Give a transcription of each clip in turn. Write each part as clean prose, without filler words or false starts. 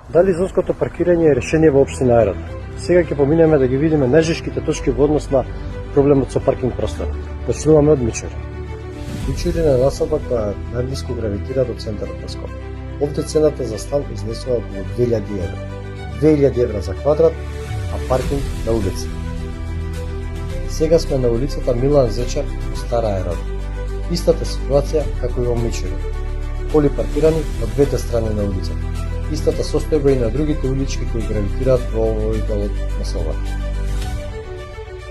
Дали зонското паркирање е решение во општина Ајрат? Сега ќе поминеме да ги видиме најжешките точки во однос на проблемот со паркинг простор. Почнуваме од Мичури. Мичури е населба која најблиску гравитира до центарот на Скопје. Овде цената за стан изнесува околу 2000 евра. 2000 евра за квадрат, а паркинг на улица. Сега сме на улицата Милан Зечар во Стара Ајрат. Истата ситуација како и во Мичури. Коли паркирани од двете страни на улицата. Истата состојба и на другите улички кои гравитираат во овој дел од населбата.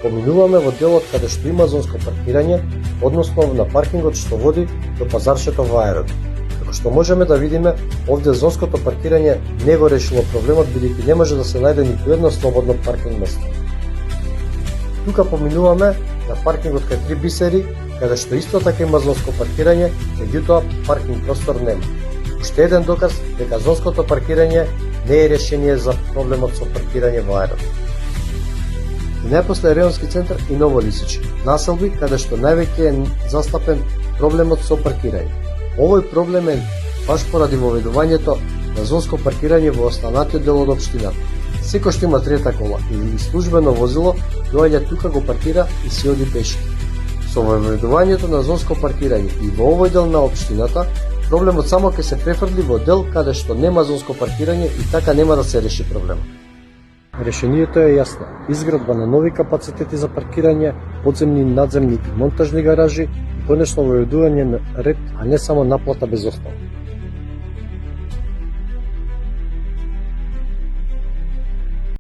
Поминуваме во делот каде што има зонско паркирање, односно на паркингот што води до пазаршето во Ајрат. Како што можеме да видиме, овде зонското паркирање не го решило проблемот, бидејќи не може да се најде ниту едно слободно паркинг место. Тука поминуваме на паркингот кај Три бисери, каде што исто така има зонско паркирање, меѓутоа паркинг простор нема. Уште еден доказ дека зонското паркирање не е решение за проблемот со паркирање во Ајрат. И најпосле Реонски центар и Ново Лисиче, населби каде што највеќе е застапен проблемот со паркирање. Овој проблем е баш поради воведувањето на зонско паркирање во останатиот дел од општината. Секој што има трета кола или службено возило, доаѓа тука, го паркира и си оди пешки. Со воведувањето на зонско паркирање и во овој дел на општината, проблемот само ќе се префрли во дел каде што нема зонско паркирање и така нема да се реши проблемот. Решението е јасно. Изградба на нови капацитети за паркирање, подземни, надземни и монтажни гаражи и конечно воведување на ред, а не само наплата без основа.